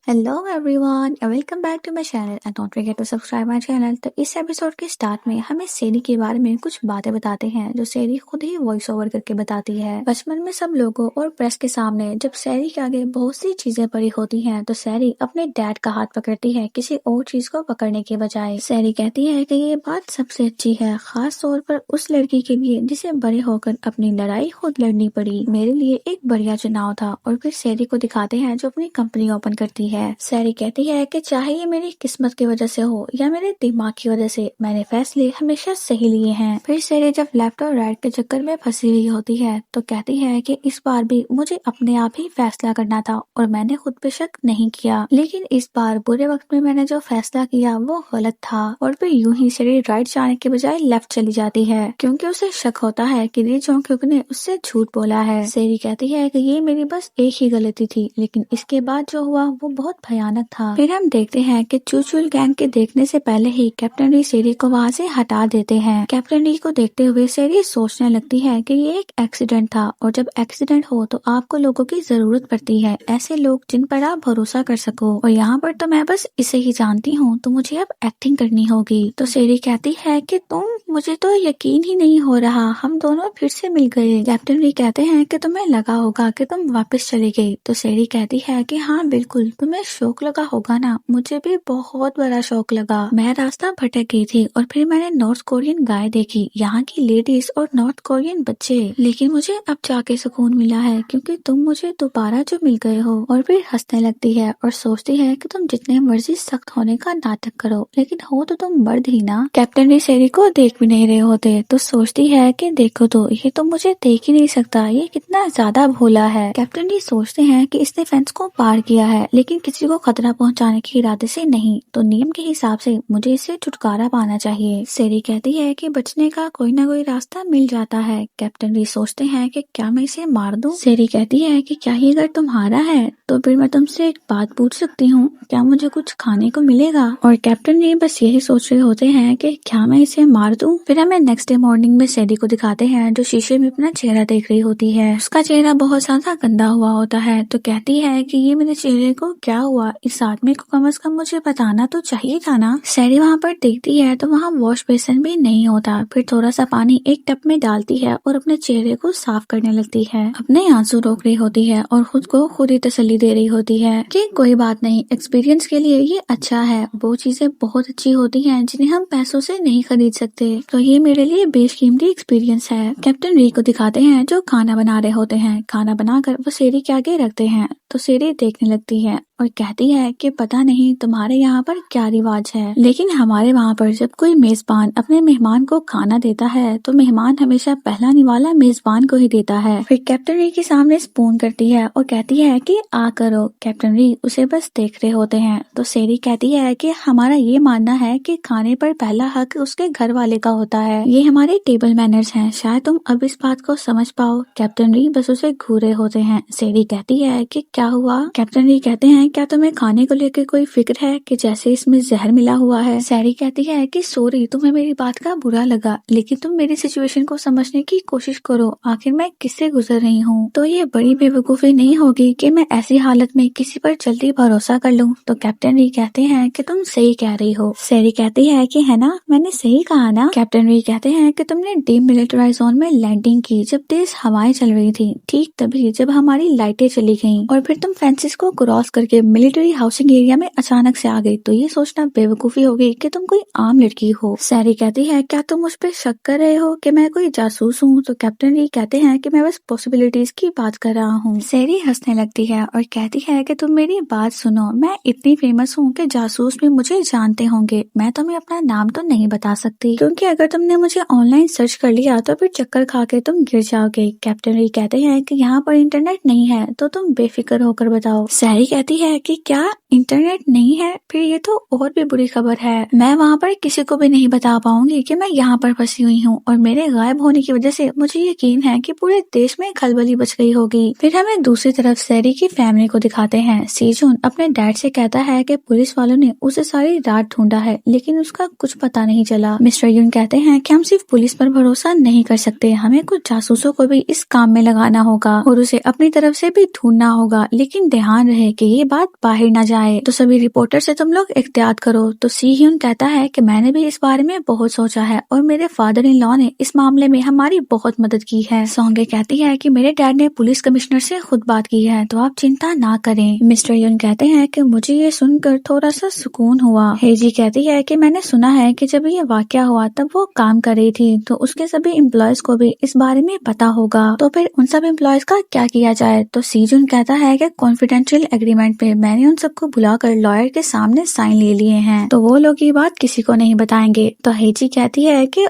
Hello everyone and welcome back to my channel and don't forget to subscribe my channel. तो इस episode के start में हमें सेरी के बारे में कुछ बातें बताते हैं जो सेरी खुद ही वॉइस ओवर करके बताती है। बचपन में सब लोगों और प्रेस के सामने जब सेरी के आगे बहुत सी चीजें पड़ी होती हैं तो सेरी अपने डैड का हाथ पकड़ती है किसी और चीज को पकड़ने के बजाय। सेरी कहती है कि ये बात सबसे अच्छी है, खास तौर पर उस लड़की के लिए जिसे बड़े होकर अपनी लड़ाई खुद लड़नी पड़ी। मेरे लिए एक बढ़िया चुनाव था। और फिर सेरी को दिखाते हैं जो अपनी कंपनी ओपन करती है। सेरी कहती है कि चाहे ये मेरी किस्मत की वजह से हो या मेरे दिमाग की वजह से, मैंने फैसले हमेशा सही लिए हैं। फिर सेरी जब लेफ्ट और राइट के चक्कर में फंसी हुई होती है तो कहती है कि इस बार भी मुझे अपने आप ही फैसला करना था और मैंने खुद पे शक नहीं किया, लेकिन इस बार बुरे वक्त में मैंने जो फैसला किया वो गलत था। और फिर यूं ही सेरी राइट जाने के बजाय लेफ्ट चली जाती है क्योंकि उसे शक होता है कि ली जोंग ने उससे झूठ बोला है। सेरी कहती है कि ये मेरी बस एक ही गलती थी, लेकिन इसके बाद जो हुआ वो बहुत भयानक था। फिर हम देखते हैं कि चूचुल गैंग के देखने से पहले ही कैप्टन री सेरी को वहाँ से हटा देते हैं। कैप्टन री को देखते हुए सेरी सोचने लगती है कि ये एक एक्सीडेंट था और जब एक्सीडेंट हो तो आपको लोगों की जरूरत पड़ती है, ऐसे लोग जिन पर आप भरोसा कर सको। और यहाँ पर तो मैं बस इसे ही जानती हूँ, तो मुझे अब एक्टिंग करनी होगी। तो सेरी कहती है कि मुझे तो यकीन ही नहीं हो रहा, हम दोनों फिर से मिल गए। कैप्टन री कहते हैं कि तुम्हें लगा होगा कि तुम वापस चली गई। तो सेरी कहती है कि हाँ बिल्कुल, तुम्हें शौक लगा होगा ना, मुझे भी बहुत बड़ा शौक लगा। मैं रास्ता भटक गई थी और फिर मैंने नॉर्थ कोरियन गाय देखी, यहाँ की लेडीज और नॉर्थ कोरियन बच्चे, लेकिन मुझे अब जाके सुकून मिला है क्योंकि तुम मुझे दोबारा जो मिल गए हो। और फिर हंसने लगती है और सोचती है कि तुम जितने मर्जी सख्त होने का नाटक करो, लेकिन हो तो तुम मर्द ही ना। कैप्टन री सेरी को देख भी नहीं रहे होते तो सोचती है कि देखो तो ये तो मुझे देख ही नहीं सकता, ये कितना ज्यादा भोला है। कैप्टन री सोचते हैं कि इसने फेंस को पार किया है लेकिन किसी को खतरा पहुंचाने के इरादे से नहीं, तो नियम के हिसाब से मुझे इससे छुटकारा पाना चाहिए। सेरी कहती है कि बचने का कोई ना कोई रास्ता मिल जाता है। कैप्टन री सोचते हैं कि क्या मैं इसे मार दूं? सेरी कहती है कि क्या ये घर तुम्हारा है? तो फिर मैं तुमसे एक बात पूछ सकती हूँ, क्या मुझे कुछ खाने को मिलेगा? और कैप्टन री बस यही सोच रहे होते हैं कि क्या मैं इसे मार दूं? फिर हमें नेक्स्ट डे मॉर्निंग में सेरी को दिखाते हैं जो शीशे में अपना चेहरा देख रही होती है। उसका चेहरा बहुत ज्यादा गंदा हुआ होता है तो कहती है कि ये मेरे चेहरे को क्या हुआ, इस आदमी को कम से कम मुझे बताना तो चाहिए था ना। सेरी वहाँ पर देखती है तो वहाँ वॉश बेसिन भी नहीं होता। फिर थोड़ा सा पानी एक टब में डालती है और अपने चेहरे को साफ करने लगती है। अपने आंसू रोक रही होती है और खुद को खुद ही तसल्ली दे रही होती है कि कोई बात नहीं, एक्सपीरियंस के लिए ये अच्छा है। वो चीजें बहुत अच्छी होती हैं जिन्हें हम पैसों से नहीं खरीद सकते, तो ये मेरे लिए बेशकीमती एक्सपीरियंस है। कैप्टन री को दिखाते हैं जो खाना बना रहे होते हैं। खाना बनाकर वो सेरी के आगे रखते हैं तो सेरी देखने लगती है और कहती है कि पता नहीं तुम्हारे यहाँ पर क्या रिवाज है, लेकिन हमारे वहाँ पर जब कोई मेजबान अपने मेहमान को खाना देता है तो मेहमान हमेशा पहला निवाला मेजबान को ही देता है। फिर कैप्टन री के सामने स्पून करती है और कहती है कि आ करो। कैप्टन री उसे बस देख रहे होते हैं तो सेरी कहती है कि हमारा ये मानना है कि खाने पर पहला हक उसके घर वाले का होता है, ये हमारे टेबल मैनर्स हैं, शायद तुम अब इस बात को समझ पाओ। कैप्टन री बस उसे घूरे होते हैं। सेरी कहती है कि क्या हुआ? कैप्टन री कहते हैं क्या तुम्हें खाने को लेकर कोई फिक्र है कि जैसे इसमें जहर मिला हुआ है? सेरी कहती है कि सॉरी, तुम्हें मेरी बात का बुरा लगा, लेकिन तुम मेरी सिचुएशन को समझने की कोशिश करो, आखिर मैं किससे गुजर रही हूँ। तो ये बड़ी बेवकूफी नहीं होगी कि मैं ऐसी हालत में किसी पर जल्दी भरोसा कर लूँ? तो कैप्टन री कहते हैं कि तुम सही कह रही हो। सेरी कहती है कि है ना, मैंने सही कहा ना? कैप्टन री कहते हैं कि तुमने डीमिलिटराइज जोन में लैंडिंग की जब तेज हवाएं चल रही थी, ठीक तभी जब हमारी लाइटें चली गईं और फिर तुम फेंसेस को क्रॉस करके मिलिट्री हाउसिंग एरिया में अचानक से आ गई, तो ये सोचना बेवकूफी होगी कि तुम कोई आम लड़की हो। सेरी कहती है क्या तुम मुझ पे शक कर रहे हो कि मैं कोई जासूस हूँ? तो कैप्टन री कहते हैं कि मैं बस पॉसिबिलिटीज की बात कर रहा हूँ। सेरी हंसने लगती है और कहती है कि तुम मेरी बात सुनो, मैं इतनी फेमस हूँ कि जासूस भी मुझे जानते होंगे। मैं तुम्हें अपना नाम तो नहीं बता सकती क्योंकि अगर तुमने मुझे ऑनलाइन सर्च कर लिया तो फिर चक्कर खा के तुम गिर जाओगे। कैप्टन री कहते हैं कि यहाँ पर इंटरनेट नहीं है तो तुम बेफिक्र होकर बताओ। सेरी कहती है कि क्या इंटरनेट नहीं है? फिर ये तो और भी बुरी खबर है, मैं वहाँ पर किसी को भी नहीं बता पाऊंगी कि मैं यहाँ पर फंसी हुई हूँ और मेरे गायब होने की वजह से मुझे यकीन है कि पूरे देश में खलबली बच गई होगी। फिर हमें दूसरी तरफ सेरी की फैमिली को दिखाते हैं। सीजून अपने डैड से कहता है कि पुलिस वालों ने उसे सारी रात ढूंढा है लेकिन उसका कुछ पता नहीं चला। मिस्टर यून कहते हैं कि हम सिर्फ पुलिस पर भरोसा नहीं कर सकते, हमें कुछ जासूसों को भी इस काम में लगाना होगा और उसे अपनी तरफ से भी ढूंढना होगा, लेकिन ध्यान रहे कि ये बाद बाहर ना जाए, तो सभी रिपोर्टर से तुम लोग एहतियात करो। तो सी ह्यून कहता है कि मैंने भी इस बारे में बहुत सोचा है और मेरे फादर इन लॉ ने इस मामले में हमारी बहुत मदद की है। सोंगे कहती है कि मेरे डैड ने पुलिस कमिश्नर से खुद बात की है, तो आप चिंता ना करें। मिस्टर यून कहते हैं कि मुझे ये सुनकर थोड़ा सा सुकून हुआ। हेजी कहती है कि मैंने सुना है कि जब ये वाकया हुआ तब वो काम कर रही थी, तो उसके सभी एम्प्लॉयज को भी इस बारे में पता होगा, तो फिर उन सब एम्प्लॉयज का क्या किया जाए। तो सीजुन कहता है कि कॉन्फिडेंशियल एग्रीमेंट पे मैंने उन सबको बुलाकर लॉयर के सामने साइन ले लिए हैं, तो वो लोग ये बात किसी को नहीं बताएंगे। तो हेजी कहती है कि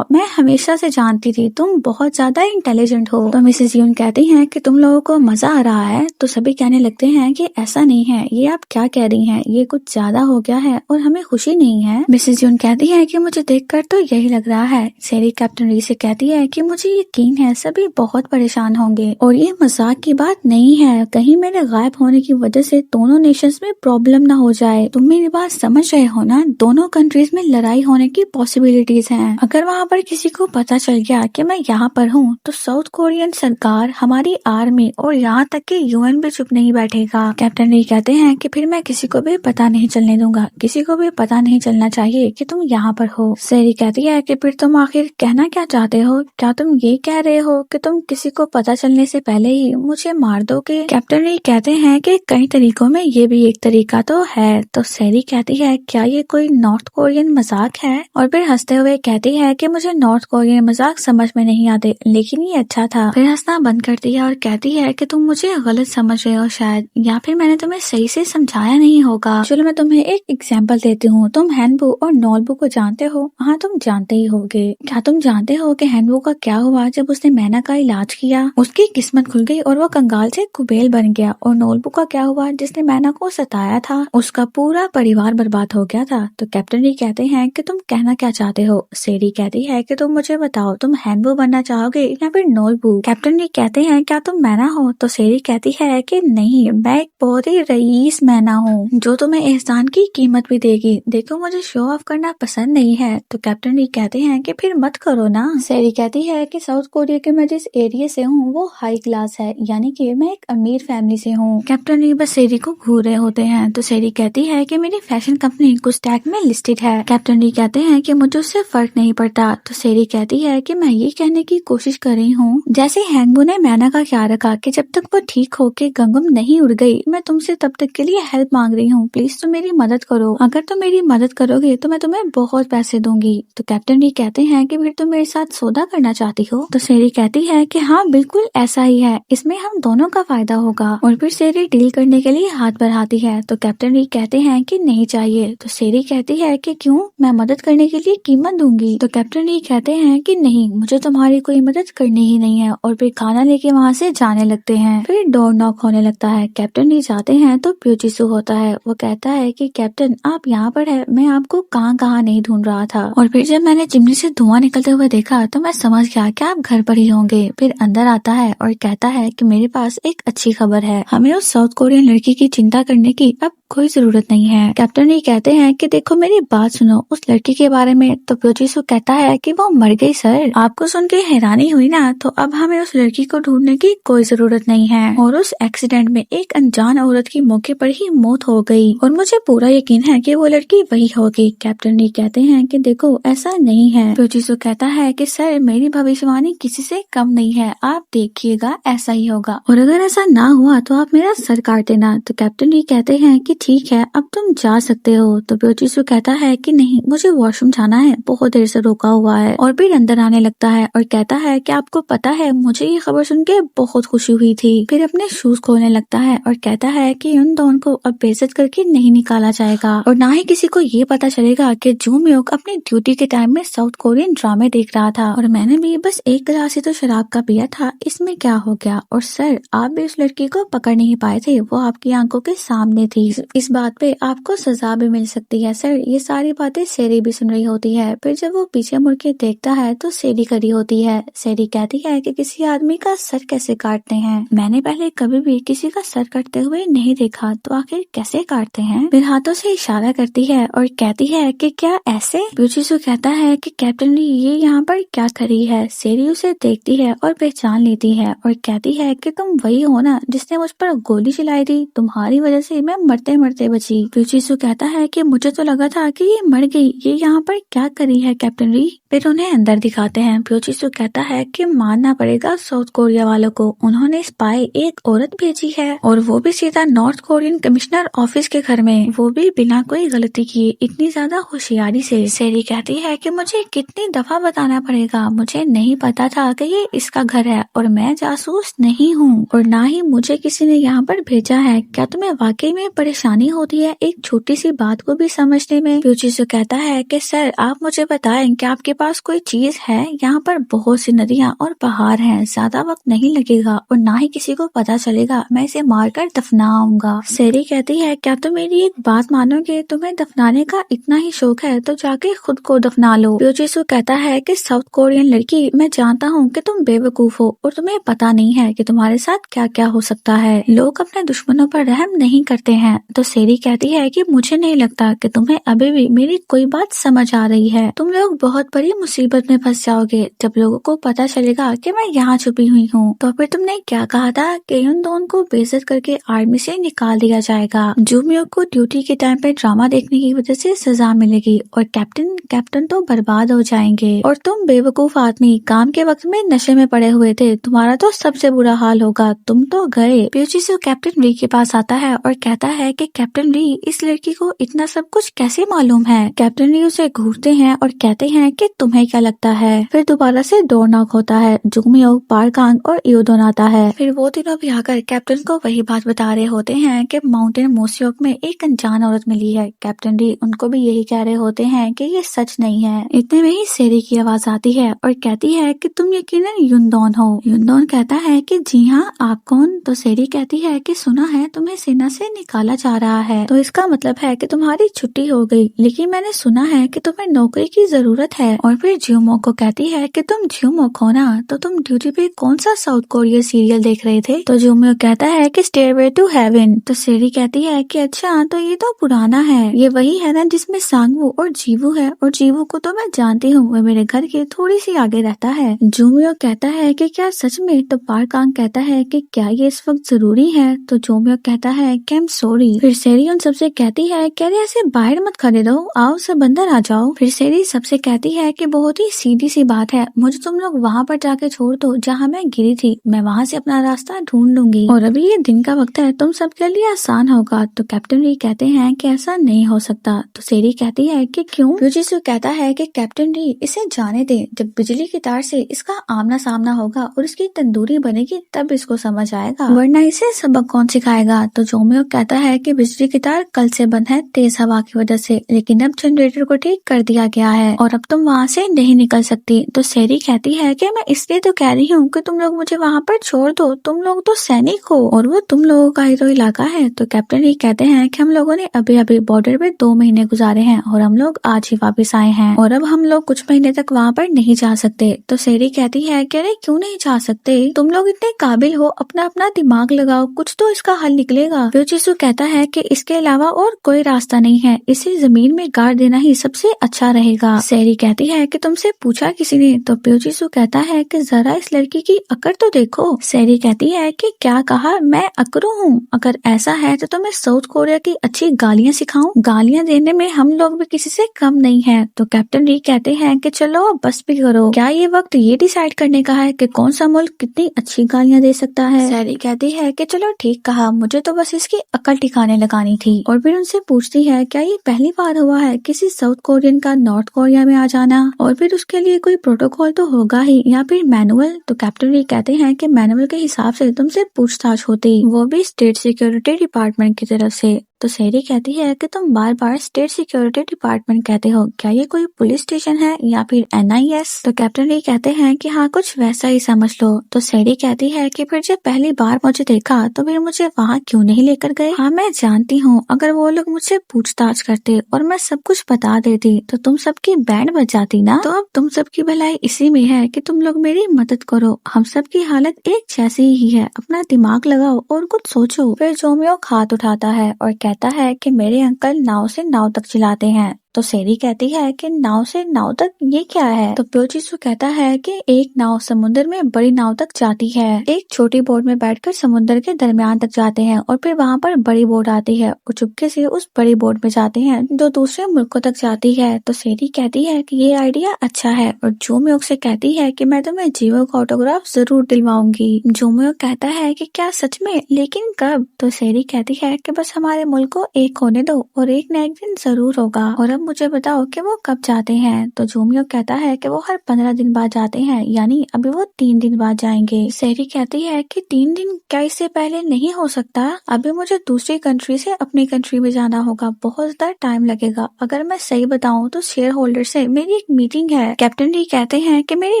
मैं हमेशा से जानती थी तुम बहुत ज्यादा इंटेलिजेंट हो। तो मिसेस यून कहती हैं कि तुम लोगों को मजा आ रहा है, तो सभी कहने लगते हैं कि ऐसा नहीं है, ये आप क्या कह रही हैं, ये कुछ ज्यादा हो गया है और हमें खुशी नहीं है। मिसेस यून कहती है कि मुझे देखकर तो यही लग रहा है। सेरी कैप्टन री से कहती है कि मुझे यकीन है सभी बहुत परेशान होंगे और ये मजाक की बात नहीं है, कहीं मेरे गायब होने की वजह से दोनों नेशंस में प्रॉब्लम ना हो जाए। तुम मेरी बात समझ रहे हो ना, दोनों कंट्रीज में लड़ाई होने की पॉसिबिलिटीज हैं। अगर वहाँ पर किसी को पता चल गया कि मैं यहाँ पर हूँ, तो साउथ कोरियन सरकार, हमारी आर्मी और यहाँ तक कि यूएन भी चुप नहीं बैठेगा। कैप्टन री कहते हैं कि फिर मैं किसी को भी पता नहीं चलने दूंगा, किसी को भी पता नहीं चलना चाहिए कि तुम यहाँ पर हो। सेरी कहती है कि फिर तुम आखिर कहना क्या चाहते हो, क्या तुम ये कह रहे हो कि तुम किसी को पता चलने से पहले ही मुझे मार दोगे। कैप्टन री कहते हैं कि कई तरीकों में ये भी एक तरीका तो है। तो सेरी कहती है क्या ये कोई नॉर्थ कोरियन मजाक है, और फिर हंसते हुए कहती है कि मुझे नॉर्थ कोरियन मजाक समझ में नहीं आते, लेकिन ये अच्छा था। फिर हंसना बंद करती है और कहती है कि तुम मुझे गलत समझ रहे हो शायद, या फिर मैंने तुम्हें सही से समझाया नहीं होगा। चलो मैं तुम्हें एक एग्जाम्पल देती हूँ। तुम हैनबू और नॉलबू को जानते हो? हाँ, तुम जानते ही होगे। क्या तुम जानते हो कि हैनबू का क्या हुआ जब उसने मैना का इलाज किया? उसकी किस्मत खुल गई और वो कंगाल से कुबेल बन गया। और नॉलबू का क्या हुआ जिसने मैना को सताया था? उसका पूरा परिवार बर्बाद हो गया था। तो कैप्टन री कहते हैं कि तुम कहना क्या चाहते हो? सेरी कहती है कि तुम मुझे बताओ, तुम हैनबू बनना चाहोगे या फिर नॉलबू? कैप्टन री कहते हैं क्या तुम मैना हो? तो सेरी कहती है कि नहीं, मैं एक बहुत ही रईस मैना हूँ जो तुम्हें एहसान की कीमत भी देगी। देखो मुझे शो ऑफ करना पसंद नहीं है। तो कैप्टन री कहते हैं कि फिर मत करो ना। सेरी कहती है कि साउथ कोरिया के मैं जिस एरिया से हूँ वो हाई क्लास है, यानी कि मैं एक अमीर फैमिली से हूँ। कैप्टन री बस सेरी को घूर रहे होते हैं। तो सेरी कहती है कि मेरी फैशन कंपनी कुछ टैग में लिस्टेड है। कैप्टन री कहते हैं कि मुझे उससे फर्क नहीं पड़ता। तो सेरी कहती है कि मैं ये कहने की कोशिश कर रही हूँ जैसे हैंगबू ने मैना का ख्याल रखा कि जब तक वो ठीक होके गंगम नहीं उड़ गई, मैं तुमसे तब तक के लिए हेल्प मांग रही हूँ, प्लीज तुम मेरी मदद करो। अगर तुम मेरी मदद करोगे तो मैं तुम्हें बहुत पैसे दूंगी। तो कैप्टन री कहते हैं कि फिर तुम मेरे साथ सौदा करना चाहती हो? तो सेरी कहती है कि हाँ बिल्कुल ऐसा ही है, इसमें हम दोनों का फायदा होगा। और फिर सेरी डील करने के लिए हाथ बढ़ाती है। तो कैप्टन री कहते हैं कि नहीं चाहिए। तो सेरी कहती है कि क्यों, मैं मदद करने के लिए कीमत दूंगी। तो कैप्टन री कहते हैं कि नहीं, मुझे तुम्हारी कोई मदद करनी ही नहीं है। और फिर खाना लेके वहाँ से जाने लगते हैं। फिर डोर नॉक होने लगता है। कैप्टन री जाते हैं तो प्योचिसु होता है। वो कहता है कि कैप्टन आप यहाँ पर है, मैं आपको कहाँ कहाँ नहीं ढूंढ रहा था। और फिर जब मैंने चिमनी से धुआं निकलते हुए देखा तो मैं समझ गया कि आप घर पर ही होंगे। फिर अंदर आता है और कहता है कि मेरे पास एक अच्छी खबर है, हमें उस साउथ कोरियन लड़की की चिंता करने की अब कोई जरूरत नहीं है। कैप्टन री कहते हैं कि देखो मेरी बात सुनो उस लड़की के बारे में। तो प्योचिसु कहता है कि वो मर गई सर। आपको सुन के हैरानी हुई ना, तो अब हमें उस लड़की को ढूंढने की कोई जरूरत नहीं है। और उस एक्सीडेंट में एक अनजान औरत की मौके पर ही मौत हो गई और मुझे पूरा यकीन है कि वो लड़की वही होगी। कैप्टन री कहते हैं कि देखो ऐसा नहीं है। प्योचिसु कहता है कि सर मेरी भविष्यवाणी किसी से कम नहीं है, आप देखिएगा ऐसा ही होगा, और अगर ऐसा ना हुआ तो आप मेरा सर काट देना। तो कैप्टन री कहते हैं कि ठीक है अब तुम जा सकते हो। तो प्योचिसु कहता है कि नहीं, मुझे वॉशरूम जाना है, बहुत देर से रोका हुआ है। और फिर अंदर आने लगता है और कहता है कि आपको पता है मुझे ये खबर सुन के बहुत खुशी हुई थी। फिर अपने शूज खोलने लगता है और कहता है कि उन दोनों को अब बेइज्जत करके नहीं निकाला जाएगा और ना ही किसी को ये पता चलेगा कि जू म्यूक अपनी ड्यूटी के टाइम में साउथ कोरियन ड्रामे देख रहा था और मैंने भी बस एक गिलास ही तो शराब का पिया था, इसमें क्या हो गया। और सर आप भी उस लड़की को पकड़ नहीं पाए थे, वो आपकी आंखों के सामने थी, इस बात पे आपको सजा भी मिल सकती है। सर ये सारी बातें सेरी भी सुन रही होती है। फिर जब वो पीछे मुड़ के देखता है तो सेरी खड़ी होती है। सेरी कहती है कि किसी आदमी का सर कैसे काटते हैं, मैंने पहले कभी भी किसी का सर कटते हुए नहीं देखा, तो आखिर कैसे काटते हैं। फिर हाथों से इशारा करती है और कहती है कि क्या ऐसे। प्योचिसु कहता है कि कैप्टन री ये यहाँ पर क्या खड़ी है। सेरी उसे देखती है और पहचान लेती है और कहती है कि तुम वही हो ना जिसने मुझ पर गोली चलाई थी। तुम्हारी वजह से मैं मरते मरते बची। फ्यूचिसो कहता है कि मुझे तो लगा था कि ये मर गई, ये यहाँ पर क्या करी है कैप्टन री। फिर उन्हें अंदर दिखाते हैं। फ्यूचिसो कहता है कि मानना पड़ेगा साउथ कोरिया वालों को, उन्होंने स्पाई एक औरत भेजी है और वो भी सीधा नॉर्थ कोरियन कमिश्नर ऑफिस के घर में, वो भी बिना कोई गलती किए, इतनी ज्यादा होशियारी से। सेरी कहती है कि मुझे कितनी दफा बताना पड़ेगा, मुझे नहीं पता था कि ये इसका घर है और मैं जासूस नहीं हूँ और ना ही मुझे किसी ने यहाँ पर भेजा है। क्या तुम्हें वाकई में परेशानी होती है एक छोटी सी बात को भी समझने में। फ्यूचिसो कहता है कि सर आप मुझे बताएं कि आपके पास कोई चीज है, यहाँ पर बहुत सी नदियाँ और पहाड़ हैं, ज्यादा वक्त नहीं लगेगा और ना ही किसी को पता चलेगा, मैं इसे मारकर दफनाऊंगा। सेरी कहती है क्या तुम मेरी एक बात मानोगे, तुम्हें दफनाने का इतना ही शौक है तो जाके खुद को दफना लो। फ्यूचिसो कहता है कि साउथ कोरियन लड़की, मैं जानता हूँ कि तुम बेवकूफ हो और तुम्हें पता नहीं है कि तुम्हारे साथ क्या क्या हो सकता है, लोग अपने दुश्मनों पर रहम नहीं करते हैं। तो सेरी कहती है कि मुझे नहीं लगता कि तुम्हें अभी भी मेरी कोई बात समझ आ रही है, तुम लोग बहुत बड़ी मुसीबत में फंस जाओगे जब लोगों को पता चलेगा कि मैं यहाँ छुपी हुई हूँ। तो फिर तुमने क्या कहा था कि उन दोनों को बेइज्जत करके आर्मी से निकाल दिया जाएगा, जूमियो को ड्यूटी के टाइम पे ड्रामा देखने की वजह से सजा मिलेगी और कैप्टन तो बर्बाद हो जाएंगे और तुम बेवकूफ आदमी काम के वक्त में नशे में पड़े हुए थे, तुम्हारा तो सबसे बुरा हाल होगा, तुम तो गए। फ्यूचिसो कैप्टन री के पास आता है और कहता है कि कैप्टन री इस लड़की को इतना सब कुछ कैसे मालूम है। कैप्टन री उसे घूरते हैं और कहते हैं कि तुम्हें क्या लगता है। फिर दोबारा से डोर नॉक होता है, जुमियो, पारकांग और इयोदोन आता है। फिर वो तीनों भी आकर कैप्टन को वही बात बता रहे होते हैं कि माउंटेन मोसियोक में एक अनजान औरत मिली है। कैप्टन री उनको भी यही कह रहे होते हैं कि ये सच नहीं है। इतने में ही सेरी की आवाज आती है और कहती है कि तुम यकीनन युनडोन हो। युनडोन कहता है कि जी हाँ, आप कौन। तो सेरी कहती है कि सुना है तुम्हें सेना से निकाला जा रहा है, तो इसका मतलब है कि तुम्हारी छुट्टी हो गई, लेकिन मैंने सुना है कि तुम्हें नौकरी की जरूरत है। और फिर ज्यूमो को कहती है कि तुम ज्यूमो हो ना, तो तुम ड्यूटी पे कौन सा साउथ कोरिया सीरियल देख रहे थे। तो ज्यूमो कहता है कि स्टेयरवे टू हेवन। तो सेरी कहती है कि अच्छा, तो ये तो पुराना है, ये वही है ना जिसमें सांगवू और जीवू है, और जीवू को तो मैं जानती हूँ, वो मेरे घर के थोड़ी सी आगे रहता है। जूमियो कहता है कि क्या सच में। तो पारकांग कहता है कि क्या ये इस वक्त जरूरी है। तो जूमियो कहता है कि आई एम सॉरी। फिर सेरी उन सबसे कहती है कि अरे ऐसे बाहर मत खड़े रहो, आओ सब अंदर आ जाओ। फिर सेरी सबसे कहती है कि बहुत ही सीधी सी बात है, मुझे तुम लोग वहाँ पर जाके छोड़ दो जहाँ मैं गिरी थी, मैं वहाँ से अपना रास्ता ढूंढ लूंगी और अभी ये दिन का वक्त है, तुम सबके लिए आसान होगा। तो कैप्टन री कहते हैं कि ऐसा नहीं हो सकता। तो सेरी कहती है कि क्यों। फ्यूचिसो कहता है कि कैप्टन री इसे जाने दे, जब बिजली की तार से इसका आमना सामना होगा और इसकी तंदूरी बनेगी तब इसको समझ आएगा, वरना इसे सबक कौन सिखाएगा। तो जोमियो कहता है कि बिजली की तार कल से बंद है तेज हवा की वजह से, लेकिन अब जनरेटर को ठीक कर दिया गया है और अब तुम वहाँ से नहीं निकल सकती। तो सेरी कहती है कि मैं इसलिए तो कह रही हूँ कि तुम लोग मुझे वहाँ पर छोड़ दो, तुम लोग तो सैनिक हो और वो तुम लोगों का ही तो इलाका है। तो कैप्टन ही कहते हैं कि हम लोगों ने अभी अभी बॉर्डर पे 2 महीने गुजारे हैं और हम लोग आज ही वापस आए हैं और अब हम लोग कुछ महीने तक वहाँ पर नहीं जा सकते। तो सेरी कहती है कि अरे क्यों नहीं जा सकते, तुम लोग इतने काबिल हो, अपना अपना दिमाग लगाओ, कुछ तो इसका हल निकलेगा। फ्यूचिसो कहता है कि इसके अलावा और कोई रास्ता नहीं है, इसे जमीन में गाड़ देना ही सबसे अच्छा रहेगा। सेरी कहती है कि तुमसे पूछा किसी ने। तो फ्यूचिसो कहता है कि जरा इस लड़की की अकड़ तो देखो। सेरी कहती है कि क्या कहा, मैं अकड़ू हूँ, अगर ऐसा है तो मैं साउथ कोरिया की अच्छी गालियाँ सिखाऊं, गालियाँ देने में हम लोग भी किसी से कम नहीं है। तो कैप्टन री कहते हैं कि चलो बस भी करो, क्या ये वक्त ये डिसाइड करने का है कि कौन सा मुल्क कितनी अच्छी गालियाँ दे सकता है। सेरी कहती है कि चलो ठीक कहा, मुझे तो बस इसकी अकल ठिकाने लगानी थी। और फिर उनसे पूछती है क्या ये पहली बार हुआ है किसी साउथ कोरियन का नॉर्थ कोरिया में आ जाना, और फिर उसके लिए कोई प्रोटोकॉल तो होगा ही या फिर मैनुअल। तो कैप्टन री कहते हैं कि मैनुअल के हिसाब से तुमसे पूछताछ होती, वो भी स्टेट सिक्योरिटी डिपार्टमेंट की तरफ से। तो सेरी कहती है कि तुम बार बार स्टेट सिक्योरिटी डिपार्टमेंट कहते हो, क्या ये कोई पुलिस स्टेशन है या फिर NIS। तो कैप्टन री कहते हैं कि हाँ कुछ वैसा ही समझ लो। तो सेरी कहती है कि फिर जब पहली बार मुझे देखा तो फिर मुझे वहाँ क्यों नहीं लेकर गए। हाँ मैं जानती हूँ, अगर वो लोग मुझसे पूछताछ करते और मैं सब कुछ बता देती तो तुम सबकी बैंड बज जाती ना। तो अब तुम सबकी भलाई इसी में है कि तुम लोग मेरी मदद करो, हम सबकी हालत एक जैसी ही है, अपना दिमाग लगाओ और कुछ सोचो। फिर जोमियो हाथ उठाता है और कहता है कि मेरे अंकल नाव से नाव तक चलाते हैं। तो सेरी कहती है कि नाव से नाव तक ये क्या है। तो प्योचिसु कहता है कि एक नाव समुद्र में बड़ी नाव तक जाती है। एक छोटी बोट में बैठकर समुद्र के दरमियान तक जाते हैं और फिर वहाँ पर बड़ी बोट आती है और चुपके से उस बड़ी बोट में जाते हैं जो दूसरे मुल्कों तक जाती है। तो सेरी कहती है कि ये आइडिया अच्छा है और जोमियोक से कहती है कि मैं तुम्हें जीवो का ऑटोग्राफ जरूर दिलवाऊंगी। जोमियोक कहता है कि क्या सच में, लेकिन कब। तो सेरी कहती है कि बस हमारे मुल्क को एक होने दो और एक न एक दिन जरूर होगा, और अब मुझे बताओ कि वो कब जाते हैं। तो जोमियोक कहता है कि वो हर 15 दिन बाद जाते हैं, यानी अभी वो 3 दिन बाद जाएंगे। सेरी कहती है कि 3 दिन क्या इससे पहले नहीं हो सकता, अभी मुझे दूसरी कंट्री से अपनी कंट्री में जाना होगा, बहुत ज्यादा टाइम लगेगा। अगर मैं सही बताऊं तो शेयर होल्डर से मेरी एक मीटिंग है। कैप्टन ली कहते हैं कि मेरी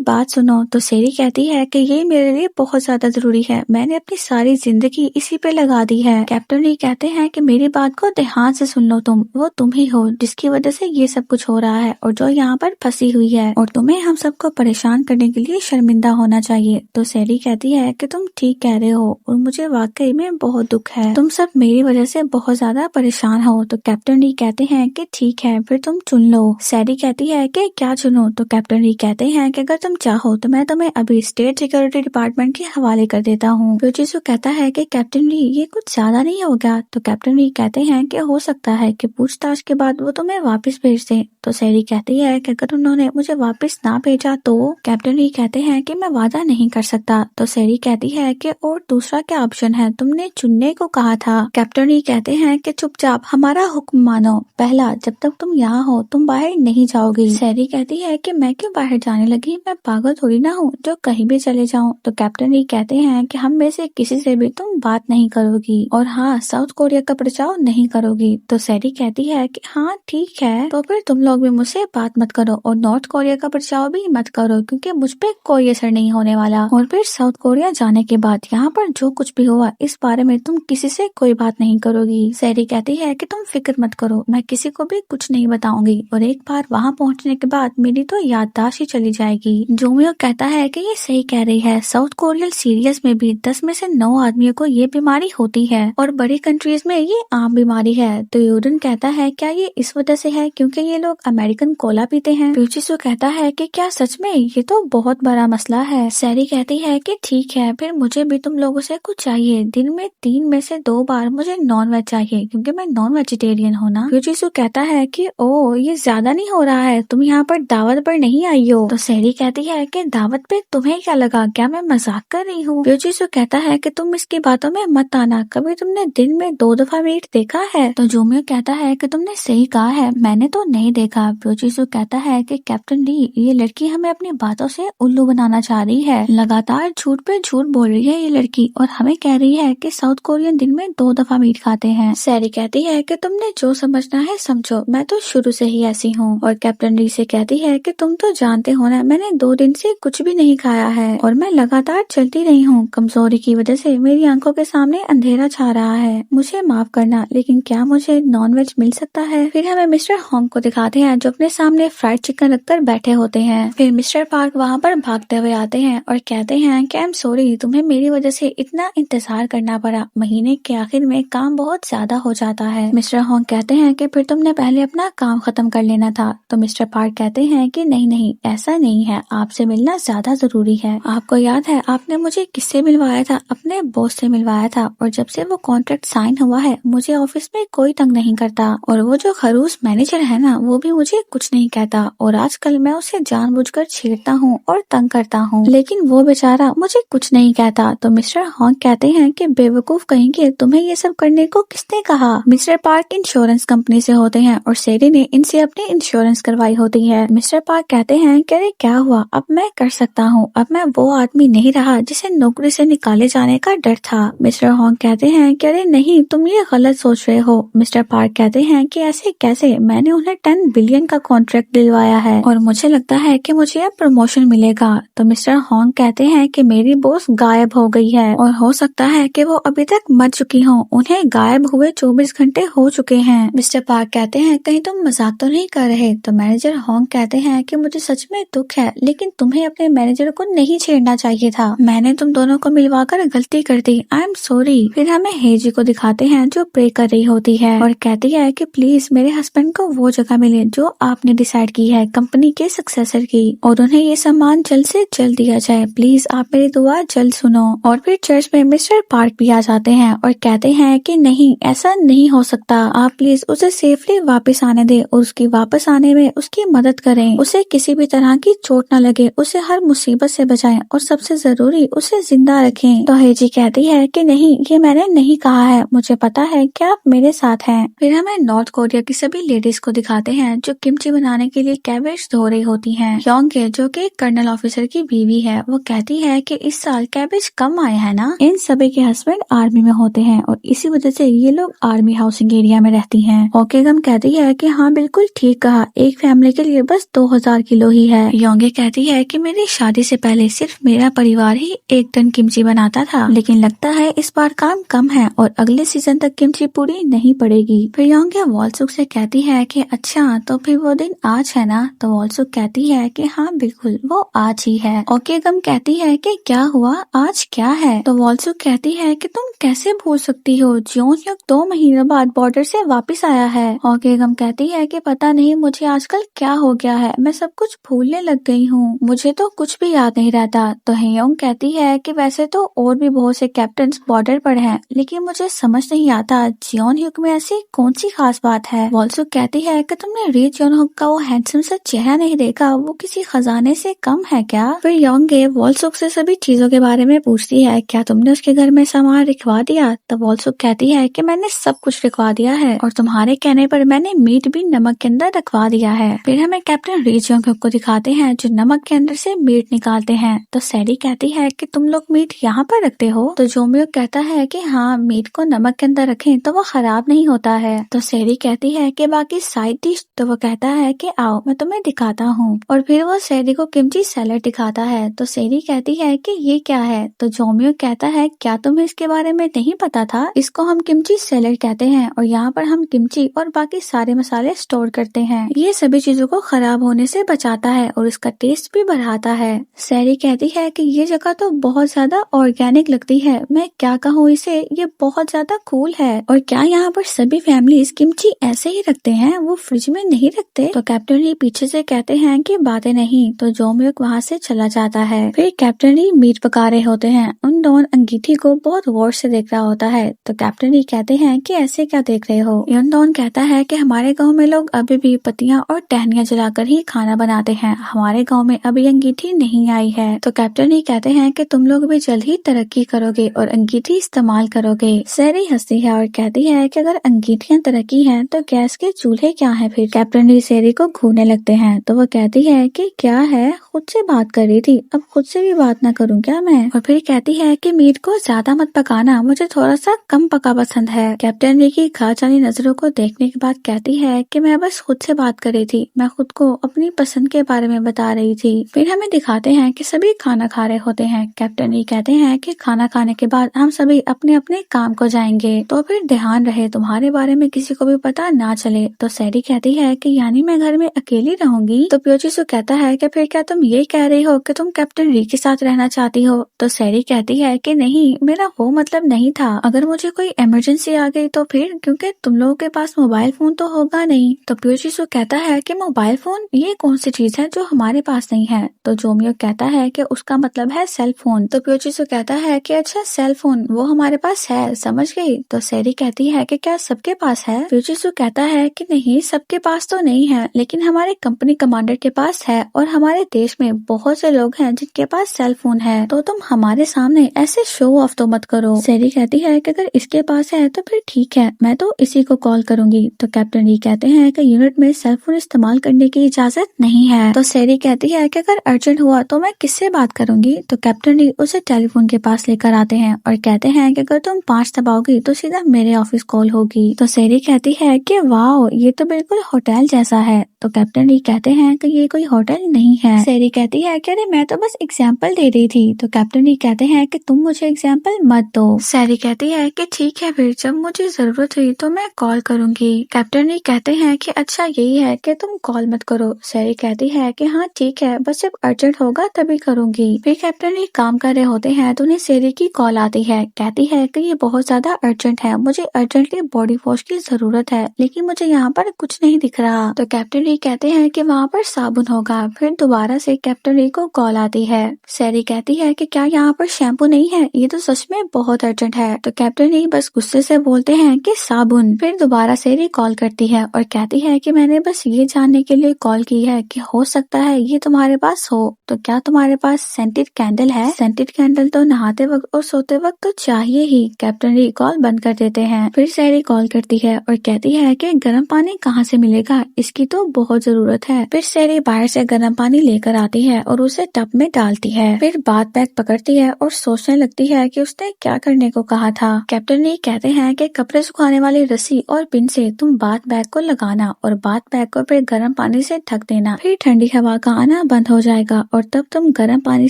बात सुनो। तो सेरी कहती है कि ये मेरे लिए बहुत ज्यादा जरूरी है, मैंने अपनी सारी जिंदगी इसी पे लगा दी है। कैप्टन ली कहते हैं कि मेरी बात को ध्यान से सुन लो, वो तुम ही हो जिसकी वजह से ये सब कुछ हो रहा है और जो यहाँ पर फंसी हुई है, और तुम्हें हम सबको परेशान करने के लिए शर्मिंदा होना चाहिए। तो सेरी कहती है कि तुम ठीक कह रहे हो और मुझे वाकई में बहुत दुख है, तुम सब मेरी वजह से बहुत ज्यादा परेशान हो। तो कैप्टन ली कहते हैं कि ठीक है, फिर तुम चुन लो। सेरी कहती है कि क्या चुनो। तो कैप्टन ली कहते हैं कि अगर तुम चाहो तो मैं तुम्हें अभी स्टेट सिक्योरिटी डिपार्टमेंट के हवाले कर देता हूँ। प्योचिसु कहता है कि कैप्टन ली ये कुछ ज्यादा नहीं हो गया। तो कैप्टन ली कहते हैं कि हो सकता है कि पूछताछ के बाद वो तुम्हें वापस भेज दे। तो सेरी कहती है कि अगर उन्होंने मुझे वापस ना भेजा तो। कैप्टन ली कहते हैं कि मैं वादा नहीं कर सकता। तो सेरी कहती है कि और दूसरा क्या ऑप्शन है, तुमने चुनने को कहा था। कैप्टन ली कहते हैं कि चुपचाप हमारा हुक्म मानो, पहला जब तक तुम यहाँ हो तुम बाहर नहीं जाओगी। सेरी कहती है कि मैं क्यों बाहर जाने लगी, मैं पागल थोड़ी ना हूँ जो कहीं भी चले जाऊँ। तो कैप्टन ली कहते हैं कि हम में से किसी से भी तुम बात नहीं करोगी, और हाँ साउथ कोरिया का बचाव नहीं करोगी। तो सेरी कहती है कि हाँ ठीक है, तो फिर तुम लोग भी मुझसे बात मत करो और नॉर्थ कोरिया का बचाव भी मत करो, क्योंकि मुझ पे कोई असर नहीं होने वाला। और फिर साउथ कोरिया जाने के बाद यहाँ पर जो कुछ भी हुआ इस बारे में तुम किसी से कोई बात नहीं करोगी। सेरी कहती है कि तुम फिक्र मत करो, मैं किसी को भी कुछ नहीं बताऊंगी, और एक बार वहाँ पहुँचने के बाद मेरी तो याददाश्त ही चली जाएगी। जोमियो कहता है कि ये सही कह रही है, साउथ कोरियल सीरियस में भी 10 में से 9 आदमियों को ये बीमारी होती है और बड़ी कंट्रीज में ये आम बीमारी है। तो यूडन कहता है क्या ये इस वजह से है क्योंकि ये लोग अमेरिकन कोला पीते हैं। प्योचिसु कहता है कि क्या सच में, ये तो बहुत बड़ा मसला है। सेरी कहती है कि ठीक है, फिर मुझे भी तुम लोगों से कुछ चाहिए, दिन में 3 में से 2 बार मुझे नॉन वेज चाहिए क्योंकि मैं नॉन वेजिटेरियन हूँ ना। प्योचिसु कहता है कि ओ ये ज्यादा नहीं हो रहा है, तुम यहाँ पर दावत पर नहीं आई हो। तो सेरी कहती है कि दावत पे तुम्हें क्या लगा, क्या मैं मजाक कर रही हूँ। प्योचिसु कहता है कि तुम इसकी बातों में मत आना, कभी तुमने दिन में 2 दफा मीट देखा है। तो जोमियो कहता है कि तुमने सही कहा है, मैंने तो नहीं देखा। प्योचिसु कहता है कि कैप्टन ली ये लड़की हमें अपनी बातों से उल्लू बनाना चाह रही है, लगातार झूठ पे झूठ बोल रही है ये लड़की, और हमें कह रही है कि साउथ कोरियन दिन में 2 दफा मीट खाते हैं। सेरी कहती है कि तुमने जो समझना है समझो, मैं तो शुरू से ही ऐसी हूँ। और कैप्टन ली से कहती है कि तुम तो जानते हो ना, मैंने 2 दिन से कुछ भी नहीं खाया है और मैं लगातार चलती रही हूँ, कमजोरी की वजह से मेरी आंखों के सामने अंधेरा छा रहा है, मुझे माफ करना, लेकिन क्या मुझे नॉन वेज मिल सकता है। फिर हमें मिस्टर होंग को दिखाते हैं जो अपने सामने फ्राइड चिकन रखकर बैठे होते हैं। फिर मिस्टर पार्क वहाँ पर भागते हुए आते हैं और कहते हैं कि आई एम सॉरी, तुम्हें मेरी वजह से इतना इंतजार करना पड़ा, महीने के आखिर में काम बहुत ज्यादा हो जाता है। मिस्टर होंग कहते हैं कि फिर तुमने पहले अपना काम खत्म कर लेना था। तो मिस्टर पार्क कहते हैं कि नहीं नहीं ऐसा नहीं है, आपसे मिलना ज्यादा जरूरी है। आपको याद है आपने मुझे किससे मिलवाया था, अपने बॉस से मिलवाया था, और जब से वो कॉन्ट्रैक्ट साइन हुआ है मुझे ऑफिस में कोई तंग नहीं करता, और वो जो खरूस मैनेजर है ना वो भी मुझे कुछ नहीं कहता, और आजकल मैं उसे जानबूझकर छेड़ता हूँ और तंग करता हूँ, लेकिन वो बेचारा मुझे कुछ नहीं कहता। तो मिस्टर होंग कहते हैं कि बेवकूफ कहेंगे, तुम्हें ये सब करने को किसने कहा। मिस्टर पार्क इंश्योरेंस कंपनी से होते हैं और सेरी ने इनसे अपनी इंश्योरेंस करवाई होती है। मिस्टर पार्क कहते हैं कि अरे क्या हुआ, अब मैं कर सकता हूँ, अब मैं वो आदमी नहीं रहा जिसे नौकरी से निकाले जाने का डर था। मिस्टर होंग कहते हैं कि अरे नहीं, तुम ये गलत सोच रहे हो। मिस्टर पार्क कहते हैं कि ऐसे कैसे, मैंने उन्हें 10 बिलियन का कॉन्ट्रैक्ट दिलवाया है और मुझे लगता है कि मुझे अब प्रमोशन मिलेगा। तो मिस्टर होंग कहते हैं कि मेरी बॉस गायब हो गई है और हो सकता है कि वो अभी तक मर चुकी हो, उन्हें गायब हुए 24 घंटे हो चुके हैं। मिस्टर पार्क कहते हैं कहीं तुम मजाक तो नहीं कर रहे। तो मैनेजर होंग कहते हैं कि मुझे सच में दुख है, लेकिन तुम्हें अपने मैनेजर को नहीं छेड़ना चाहिए था, मैंने तुम दोनों को मिलवाकर गलती कर दी, आई एम सॉरी। फिर हमें हेजी को दिखाते हैं जो प्रे कर रही होती है और कहती है कि प्लीज मेरे हस्बैंड को वो जगह मिले जो आपने डिसाइड की है कंपनी के सक्सेसर की, और उन्हें ये सम्मान जल्द से जल्द दिया जाए। प्लीज आप मेरी दुआ जल्द सुनो। और फिर चर्च में मिस्टर पार्क भी आ जाते हैं और कहते हैं कि नहीं, ऐसा नहीं हो सकता, आप प्लीज उसे सेफली वापस आने दे और उसकी वापस आने में उसकी मदद करें, उसे किसी भी तरह की चोट न लगे, उसे हर मुसीबत से बचाएं और सबसे जरूरी उसे जिंदा रखें। तो हेजी कहती है कि नहीं, ये मैंने नहीं कहा है, मुझे पता है कि आप मेरे साथ हैं। फिर हमें नॉर्थ कोरिया की सभी लेडीज को दिखाते हैं जो किमची बनाने के लिए कैबेज धो रही होती हैं। योंगे जो कि कर्नल ऑफिसर की बीवी है, वो कहती है कि इस साल कैबेज कम आए हैं ना। इन सभी के हस्बैंड आर्मी में होते हैं और इसी वजह से ये लोग आर्मी हाउसिंग एरिया में रहती हैं। ओकेगम कहती है कि हाँ बिल्कुल ठीक कहा, एक फैमिली के लिए बस 2000 किलो ही है। योंगे कहती है कि मेरी शादी से पहले सिर्फ मेरा परिवार ही 1 टन किमची बनाता था, लेकिन लगता है इस बार काम कम है और अगले सीजन तक किमची पूरी नहीं पड़ेगी। फिर योंगे वॉलसुक से कहती है कि अच्छा तो फिर वो दिन आज है ना। तो वॉलसुक कहती है कि हाँ बिल्कुल वो आज ही है। ओकेगम कहती है कि क्या हुआ, आज क्या है। तो वॉलसुक कहती है कि तुम कैसे भूल सकती हो, जियोंग 2 महीनों बाद बॉर्डर से वापस आया है। ओकेगम कहती है कि पता नहीं मुझे आजकल क्या हो गया है, मैं सब कुछ भूलने लग गई हूँ, मुझे तो कुछ भी याद नहीं रहता। तो हेयोंग कहती है कि वैसे तो और भी बहुत से कैप्टन बॉर्डर पर हैं, लेकिन मुझे समझ नहीं आता जियोंग में ऐसी कौन सी खास बात है। वॉलसुक कहती है कि तुमने री जियोंग का वो हैंडसम सा चेहरा नहीं देखा, वो किसी खजाने से कम है क्या। फिर योंगे वॉलसुक से सभी चीजों के बारे में पूछती है, क्या तुमने उसके घर में सामान रखवा दिया। तो वॉलसुक कहती है कि मैंने सब कुछ रखवा दिया है और तुम्हारे कहने पर मैंने मीट भी नमक के अंदर रखवा दिया है। फिर हमें कैप्टन री जियोंग को दिखाते हैं जो नमक के अंदर से मीट निकालते हैं। तो सैरी कहती है कि तुम लोग मीट यहाँ पर रखते हो। तो जोमियो कहता है कि हाँ, मीट को नमक के अंदर रखें तो वो खराब नहीं होता है। तो सैरी कहती है कि बाकी साइड डिश। तो वो कहता है कि आओ मैं तुम्हें दिखाता हूँ, और फिर वो सैरी को किमची सैलेड दिखाता है। तो सैरी कहती है कि ये क्या है। तो जोमियो कहता है क्या तुम्हें इसके बारे में नहीं पता था, इसको हम किमची सैलेड कहते हैं और यहाँ पर हम किमची और बाकी सारे मसाले स्टोर करते हैं। ये सभी चीजों को खराब होने से बचाता है और इसका टेस्ट भी बढ़ाता है। सैरी कहती है कि ये जगह तो बहुत ज्यादा ऑर्गेनिक लगती है, मैं क्या कहूँ इसे, ये बहुत ज्यादा कूल है। और क्या यहाँ पर सभी फैमिलीज किमची ऐसे ही रखते हैं, वो फ्रिज में नहीं रखते। तो कैप्टन री पीछे से कहते हैं कि बातें नहीं। तो जोमियुक वहाँ से चला जाता है। फिर कैप्टन री मीट पका रहे होते हैं, उन दोनों अंगीठी को बहुत गौर से देख रहा होता है। तो कैप्टन री कहते हैं कि ऐसे क्या देख रहे हो। युनडोन कहता है कि हमारे गांव में लोग अभी भी पत्तियां और टहनियां जलाकर ही खाना बनाते हैं, हमारे गांव में अभी अंगीठी नहीं आई है। तो कैप्टन ही कहते हैं कि तुम लोग भी जल्द ही तरक्की करोगे और अंगीठी इस्तेमाल करोगे। सैरी हंसती है और कहती है कि अगर अंगीठियां तरक्की हैं तो गैस के चूल्हे क्या हैं फिर। कैप्टन ही सैरी को घूरने लगते हैं। तो वो कहती है कि क्या है, खुद से बात कर रही थी, अब खुद से भी बात ना करूं क्या मैं। और फिर कहती है कि मीट को ज्यादा मत पकाना, मुझे थोड़ा सा कम पका पसंद है। कैप्टन री की खा जानी नजरों को देखने के बाद कहती है कि मैं बस खुद से बात कर रही थी, मैं खुद को अपनी पसंद के बारे में बता रही थी। फिर हमें दिखाते हैं कि सभी खाना खा रहे होते हैं। कैप्टन री कहते हैं कि खाना खाने के बाद हम सभी अपने अपने काम को जाएंगे, तो फिर ध्यान रहे तुम्हारे बारे में किसी को भी पता ना चले। तो सैरी कहती है कि यानी मैं घर में अकेली रहूंगी। तो प्योचिसु कहता है कि फिर क्या तुम ये कह रही हो कि तुम कैप्टन री के साथ रहना चाहती हो। तो सैरी कहती है कि नहीं, मेरा वो मतलब नहीं था, अगर मुझे कोई इमरजेंसी आ गई तो फिर, क्योंकि तुम लोगों के पास मोबाइल फोन तो होगा नहीं। तो प्योचिसु कहता है कि मोबाइल फोन ये कौन सी चीज है जो हमारे पास नहीं है। तो जोमियो कहता है कि उसका मतलब है सेल फोन। तो प्योचिसु कहता है कि अच्छा सेल फोन वो हमारे पास है, समझ गई। तो सैरी कहती है कि क्या सबके पास है। प्योचिसु कहता है कि नहीं, सबके पास तो नहीं है, लेकिन हमारे कंपनी कमांडर के पास है और हमारे देश में बहुत से लोग हैं जिनके पास सेल फोन है, तो तुम हमारे सामने ऐसे शो ऑफ तो मत करो। सैरी कहती है कि अगर इसके पास है तो फिर ठीक है, मैं तो इसी को कॉल करूंगी। तो कैप्टन री कहते हैं कि यूनिट में सेल फोन इस्तेमाल करने की इजाजत नहीं है। तो सैरी कहती है कि अगर अर्जेंट हुआ तो मैं किससे बात करूंगी। तो कैप्टन री उसे टेलीफोन के पास लेकर आते हैं और कहते हैं कि अगर तुम 5 दबाओगी तो सीधा मेरे ऑफिस कॉल होगी। तो सैरी कहती है कि वाओ, ये तो बिल्कुल होटल जैसा है। तो कैप्टन री कहते हैं कि ये कोई होटल नहीं है। सैरी कहती है कि अरे मैं तो बस एग्जाम्पल दे रही थी। तो कैप्टन री कहते हैं कि तुम मुझे एग्जाम्पल मत दो। सैरी कहती है कि ठीक है, फिर जब मुझे जरूरत हुई तो मैं कॉल करूंगी। कैप्टन री कहते हैं कि अच्छा यही है कि तुम कॉल मत करो। सैरी कहती है कि हाँ ठीक है, बस जब अर्जेंट होगा तभी करूंगी। फिर कैप्टन री काम कर रहे होते हैं तो उन्हें सैरी की कॉल आती है, कहती है कि ये बहुत ज्यादा अर्जेंट है, मुझे अर्जेंटली बॉडी वॉश की जरूरत है, लेकिन मुझे यहाँ पर कुछ नहीं दिख रहा। तो कैप्टन री कहते हैं कि वहाँ पर साबुन होगा। फिर दोबारा से कैप्टन री को कॉल आती है। सैरी कहती है कि क्या यहाँ पर शैम्पू नहीं है, ये तो सच में बहुत अर्जेंट है। तो कैप्टन री बस गुस्से से बोलते हैं कि साबुन। फिर दोबारा सैरी कॉल करती है और कहती है कि मैंने बस ये जानने के लिए कॉल की है कि हो सकता है ये तुम्हारे पास हो, तो क्या तुम्हारे पास सेंटेड कैंडल है? सेंटेड कैंडल तो नहाते वक्त और सोते वक्त तो चाहिए ही। कैप्टन री कॉल बंद कर देते हैं। फिर सैरी कॉल करती है और कहती है कि गर्म पानी कहाँ से मिलेगा, इसकी तो बहुत जरूरत है। फिर सैरी बाहर से गर्म पानी लेकर आती है और उसे टब में डालती है। फिर बाथ बैग पकड़ती है और सोचने लगती है कि उसने क्या करने को कहा था। कैप्टन री कहते हैं कि कपड़े सुखाने वाली रस्सी और पिन से तुम बाथ बैग को लगाना और बाथ बैग को फिर गर्म पानी से ढक देना, फिर ठंडी हवा का आना बंद हो जाएगा और तब तुम गर्म पानी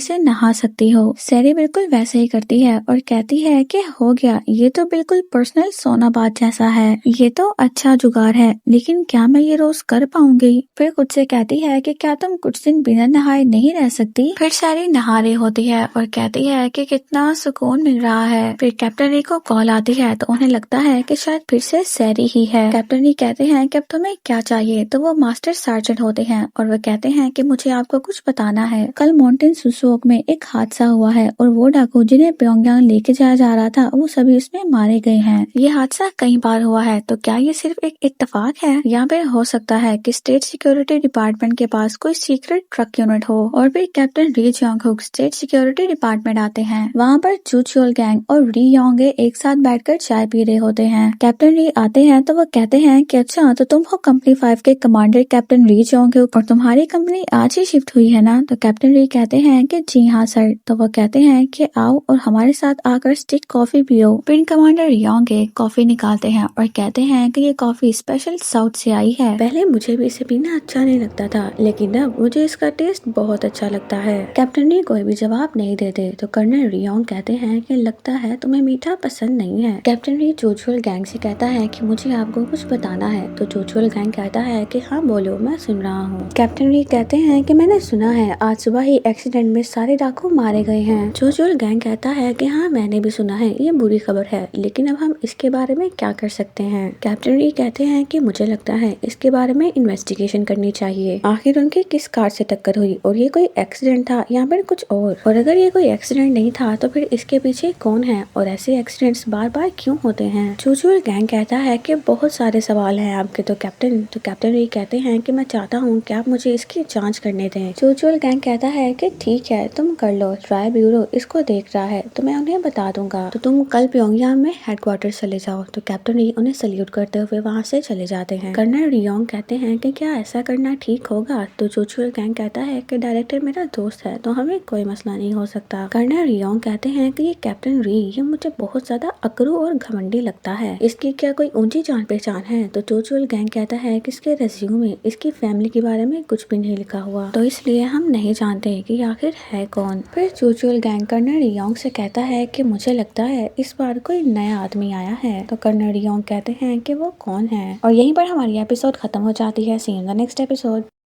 से नहा सकती हो। सैरी बिल्कुल वैसे ही करती है और कहती है कि हो गया, ये तो बिल्कुल पर्सनल सोना बाथ जैसा है, ये तो अच्छा जुगाड़ है, लेकिन क्या मैं ये रोज कर पाऊंगी? फिर खुद से कहती है कि क्या तुम कुछ दिन बिना नहाए नहीं रह सकती? फिर सैरी नहा रही होती है और कहती है कि कितना सुकून मिल रहा है। फिर कैप्टन री को कॉल आती है तो उन्हें लगता है कि शायद फिर से सैरी ही है। कैप्टन री कहते हैं कि अब तुम्हें क्या चाहिए, तो वो मास्टर सार्जेंट होते हैं और वो कहते हैं कि मुझे आपको कुछ बताना है। कल माउंटेन सुसोक में एक हादसा हुआ है और वो डाकू जिन्हें प्योंगयांग लेके जाया जा रहा था वो सभी उसमें मारे गए हैं। ये हादसा कई बार हुआ है, तो क्या ये सिर्फ एक इत्तेफाक है या फिर हो सकता है कि स्टेट सिक्योरिटी डिपार्टमेंट के पास कोई सीक्रेट ट्रक यूनिट हो? और फिर कैप्टन री Jong hook state security department आते हैं। वहाँ पर चू चोल गैंग और री योंगे एक साथ बैठकर चाय पी रहे होते हैं। कैप्टन री आते हैं तो वो कहते हैं कि अच्छा, तो तुम हो कंपनी 5 के कमांडर कैप्टन री जोंग हुक और तुम्हारी कंपनी आज ही शिफ्ट हुई है ना? तो कैप्टन री कहते हैं कि जी हाँ सर। तो वो कहते हैं कि आओ और हमारे साथ आकर स्टिक कॉफी पियो। फिर कमांडर योंगे कॉफी निकालते हैं और कहते हैं कि ये कॉफी स्पेशल साउथ से आई है। पहले मुझे भी इसे पीना अच्छा नहीं लगता था, लेकिन अब मुझे इसका टेस्ट बहुत अच्छा लगता है। कैप्टन री कोई भी जवाब नहीं देते तो कर्नल रियोंग कहते हैं कि लगता है तुम्हें मीठा पसंद नहीं है। कैप्टन री चोचुल गैंग से कहता है कि मुझे आपको कुछ बताना है। तो चोचुल गैंग कहता है कि हाँ बोलो, मैं सुन रहा हूँ। कैप्टन री कहते हैं कि मैंने सुना है आज सुबह ही एक्सीडेंट में सारे डाकू मारे गए हैं। चोचुल गैंग कहता है कि हाँ मैंने भी सुना है, ये बुरी खबर है, लेकिन अब हम इसके बारे में क्या कर सकते हैं? कैप्टन री कहते हैं कि मुझे लगता है इसके बारे में इन्वेस्टिगेशन करनी चाहिए। आखिर उनकी किस कार से टक्कर हुई और ये कोई एक्सीडेंट था या फिर कुछ और अगर ये कोई एक्सीडेंट नहीं था तो फिर इसके पीछे कौन है और ऐसे एक्सीडेंट्स बार बार क्यों होते हैं? चूचूल गैंग कहता है कि बहुत सारे सवाल हैं आपके। तो कैप्टन री कहते हैं कि मैं चाहता हूँ कि आप मुझे इसकी जांच करने दें। चूचूल गैंग कहता है कि ठीक है तुम कर लो, ट्राई ब्यूरो इसको देख रहा है तो मैं उन्हें बता दूंगा, तो तुम कल प्योंगयांग में हेडक्वार्टर चले जाओ। तो कैप्टन री उन्हें सल्यूट करते हुए वहाँ से चले जाते हैं। कर्नल रियोंग कहते हैं कि क्या ऐसा करना ठीक होगा? तो चूचूल गैंग कहता है कि डायरेक्टर मेरा दोस्त है तो हमें कोई मसला नहीं हो सकता। कर्नल रियोंग कहते हैं कि ये कैप्टन री ये मुझे बहुत ज्यादा अकड़ू और घमंडी लगता है, इसकी क्या कोई ऊंची जान पहचान है? तो चोचुल गैंग कहता है कि इसके रेज्यूमे में इसकी फैमिली के बारे में कुछ भी नहीं लिखा हुआ, तो इसलिए हम नहीं जानते कि आखिर है कौन। फिर चोचुल गैंग कर्नल रियोंग से कहता है कि मुझे लगता है इस बार कोई नया आदमी आया है। तो कर्नल रियोंग कहते हैं कि वो कौन है, और यहीं पर हमारी एपिसोड खत्म हो जाती है। सी इन द नेक्स्ट एपिसोड।